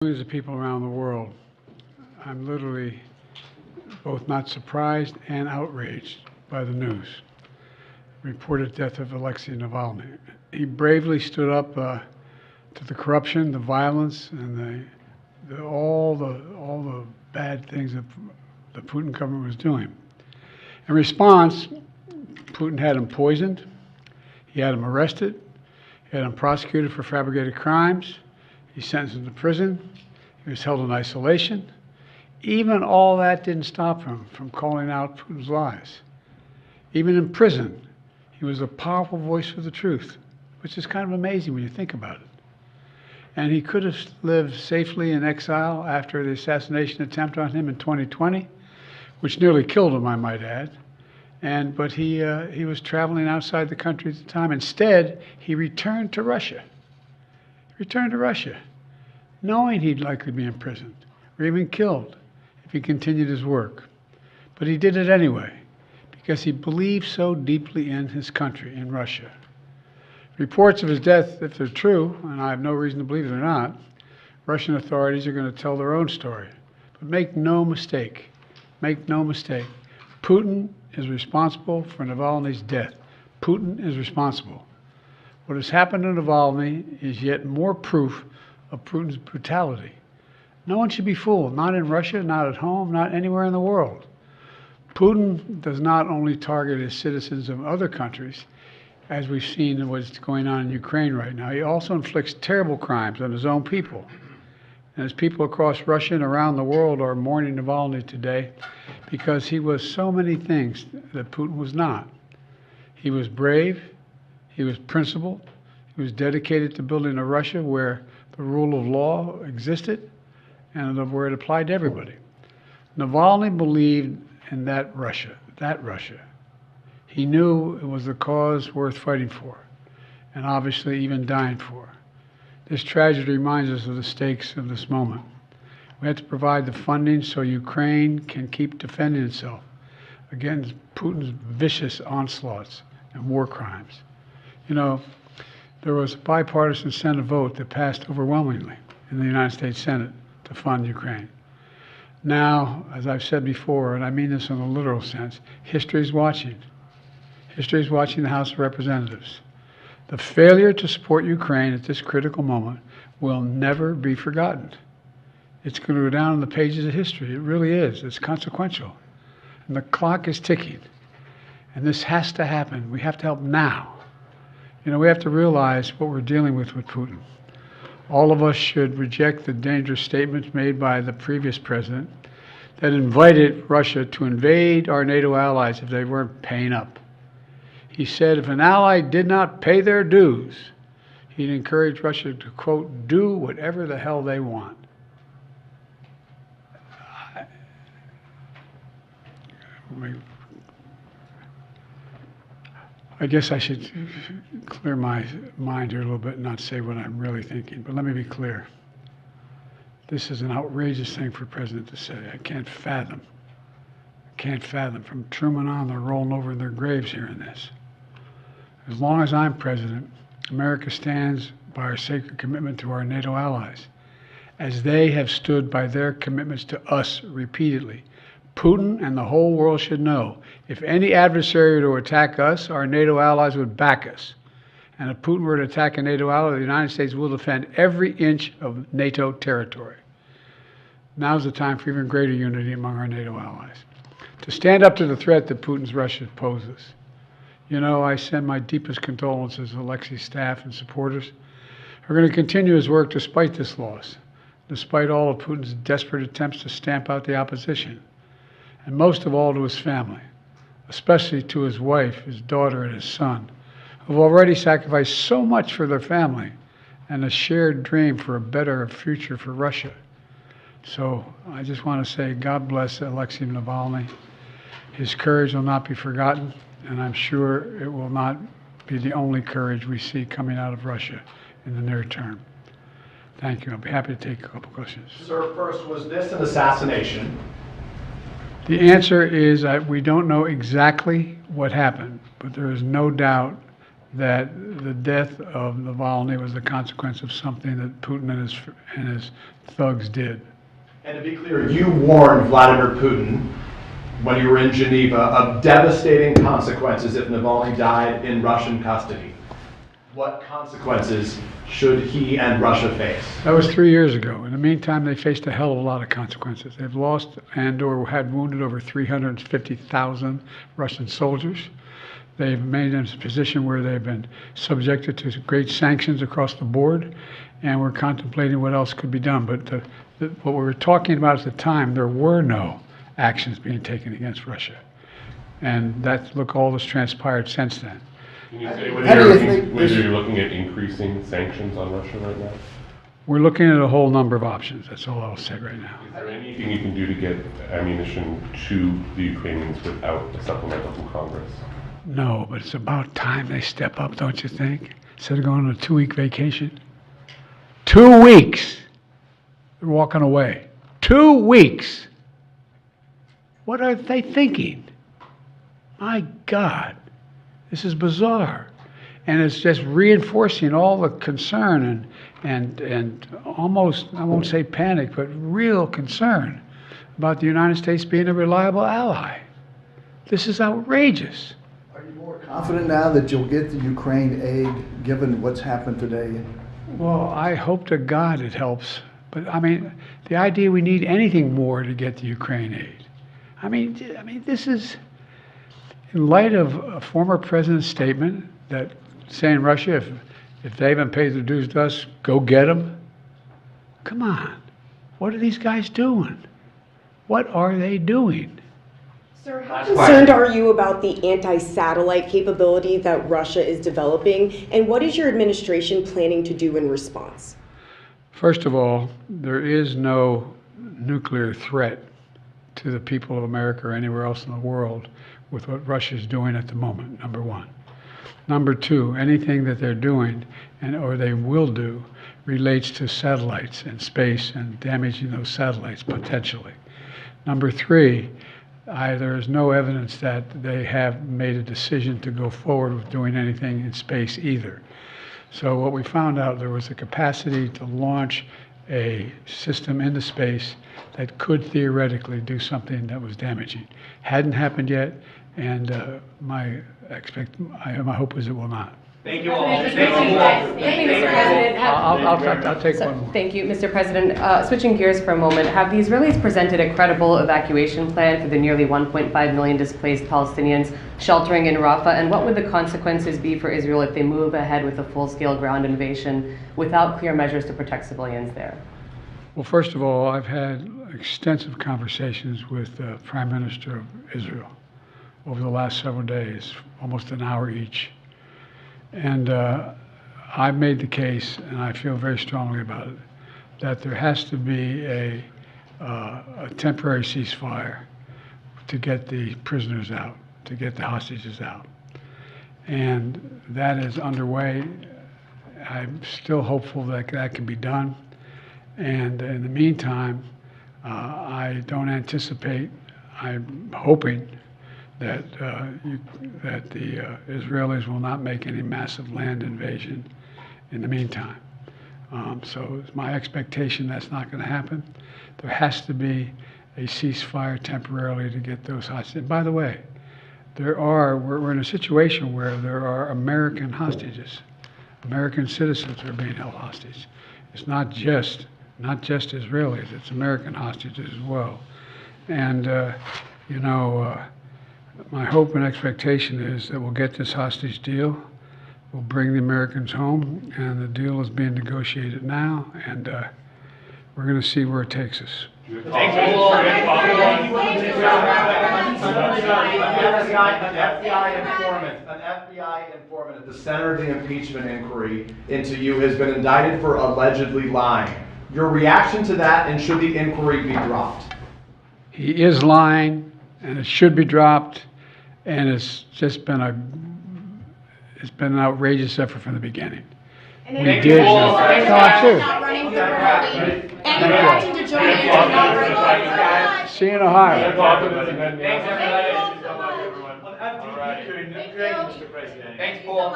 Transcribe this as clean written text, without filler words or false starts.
Millions of people around the world, I'm literally both not surprised and outraged by the news. Reported death of Aleksey Navalny. He bravely stood up to the corruption, the violence, and all the bad things that the Putin government was doing. In response, Putin had him poisoned, he had him arrested, he had him prosecuted for fabricated crimes, he sentenced him to prison, he was held in isolation. Even all that didn't stop him from calling out Putin's lies. Even in prison, he was a powerful voice for the truth, which is kind of amazing when you think about it. And he could have lived safely in exile after the assassination attempt on him in 2020, which nearly killed him, I might add. But he was traveling outside the country at the time. Instead, he returned to Russia. Knowing he'd likely be imprisoned or even killed if he continued his work. But he did it anyway, because he believed so deeply in his country, in Russia. Reports of his death, if they're true, and I have no reason to believe they're not, Russian authorities are going to tell their own story. But make no mistake, Putin is responsible for Navalny's death. Putin is responsible. What has happened to Navalny is yet more proof of Putin's brutality. No one should be fooled, not in Russia, not at home, not anywhere in the world. Putin does not only target his citizens of other countries, as we've seen in what's going on in Ukraine right now. He also inflicts terrible crimes on his own people. And as people across Russia and around the world are mourning Navalny today because he was so many things that Putin was not. He was brave, he was principled, he was dedicated to building a Russia where the rule of law existed and where it applied to everybody. Navalny believed in that Russia. He knew it was a cause worth fighting for, and obviously even dying for. This tragedy reminds us of the stakes of this moment. We have to provide the funding so Ukraine can keep defending itself against Putin's vicious onslaughts and war crimes. You know, there was a bipartisan Senate vote that passed overwhelmingly in the United States Senate to fund Ukraine. Now, as I've said before, and I mean this in a literal sense, history is watching. History is watching the House of Representatives. The failure to support Ukraine at this critical moment will never be forgotten. It's going to go down in the pages of history. It really is. It's consequential. And the clock is ticking. And this has to happen. We have to help now. You know, we have to realize what we're dealing with Putin. All of us should reject the dangerous statements made by the previous president that invited Russia to invade our NATO allies if they weren't paying up. He said if an ally did not pay their dues, he'd encourage Russia to, quote, do whatever the hell they want. I guess I should clear my mind here a little bit and not say what I'm really thinking, but let me be clear. This is an outrageous thing for a president to say. I can't fathom. From Truman on, they're rolling over in their graves hearing this. As long as I'm president, America stands by our sacred commitment to our NATO allies, as they have stood by their commitments to us repeatedly. Putin and the whole world should know, if any adversary were to attack us, our NATO allies would back us. And if Putin were to attack a NATO ally, the United States will defend every inch of NATO territory. Now's the time for even greater unity among our NATO allies, to stand up to the threat that Putin's Russia poses. You know, I send my deepest condolences to Alexei's staff and supporters. We're going to continue his work despite this loss, despite all of Putin's desperate attempts to stamp out the opposition, and most of all to his family, especially to his wife, his daughter, and his son, who've already sacrificed so much for their family and a shared dream for a better future for Russia. So I just want to say God bless Aleksey Navalny. His courage will not be forgotten, and I'm sure it will not be the only courage we see coming out of Russia in the near term. Thank you. I'll be happy to take a couple questions. Sir, first, was this an assassination? The answer is we don't know exactly what happened, but there is no doubt that the death of Navalny was the consequence of something that Putin and his thugs did. And to be clear, you warned Vladimir Putin when you were in Geneva of devastating consequences if Navalny died in Russian custody. What consequences should he and Russia face? That was 3 years ago. In the meantime, they faced a hell of a lot of consequences. They've lost and/or had wounded over 350,000 Russian soldiers. They've made them in a position where they've been subjected to great sanctions across the board, and we're contemplating what else could be done. But what we were talking about at the time, there were no actions being taken against Russia. And look, all that's transpired since then. Can you say whether you're looking at increasing sanctions on Russia right now? We're looking at a whole number of options. That's all I'll say right now. Is there anything you can do to get ammunition to the Ukrainians without a supplemental from Congress? No, but it's about time they step up, don't you think? Instead of going on a 2-week vacation. 2 weeks! They're walking away. 2 weeks! What are they thinking? My God, this is bizarre. And it's just reinforcing all the concern and almost, I won't say panic, but real concern about the United States being a reliable ally. This is outrageous. Are you more confident now that you'll get the Ukraine aid, given what's happened today? Well, I hope to God it helps. But I mean, the idea we need anything more to get the Ukraine aid. I mean, this is in light of a former president's statement that saying Russia, if they haven't paid their dues to us, go get them. Come on, what are these guys doing? What are they doing? Sir, how concerned are you about the anti-satellite capability that Russia is developing, and what is your administration planning to do in response? First of all, there is no nuclear threat to the people of America or anywhere else in the world with what Russia is doing at the moment, number one. Number two, anything that they're doing or they will do relates to satellites and space and damaging those satellites potentially. Number three, there is no evidence that they have made a decision to go forward with doing anything in space either. So what we found out, there was a capacity to launch a system into space that could theoretically do something that was damaging. Hadn't happened yet, and my hope is it will not. Thank you all. Thank you, Mr. President. I'll take one more. Thank you, Mr. President. Switching gears for a moment, have the Israelis presented a credible evacuation plan for the nearly 1.5 million displaced Palestinians sheltering in Rafah? And what would the consequences be for Israel if they move ahead with a full-scale ground invasion without clear measures to protect civilians there? Well, first of all, I've had extensive conversations with the Prime Minister of Israel over the last several days, almost an hour each. And I've made the case, and I feel very strongly about it, that there has to be a temporary ceasefire to get the prisoners out, to get the hostages out. And that is underway. I'm still hopeful that that can be done. And in the meantime, I don't anticipate, I'm hoping that the Israelis will not make any massive land invasion in the meantime. So it's my expectation that's not going to happen. There has to be a ceasefire temporarily to get those hostages. And by the way, we're in a situation where there are American hostages. American citizens are being held hostage. It's not just Israelis, it's American hostages as well. And, my hope and expectation is that we'll get this hostage deal, we'll bring the Americans home, and the deal is being negotiated now, and we're going to see where it takes us. An FBI informant at the center of the impeachment inquiry into you has been indicted for allegedly lying. Your reaction to that, and should the inquiry be dropped? He is lying, and it should be dropped, and it's just been an outrageous effort from the beginning. And we did. No, I'm serious. See you in Ohio. Thanks, Paul.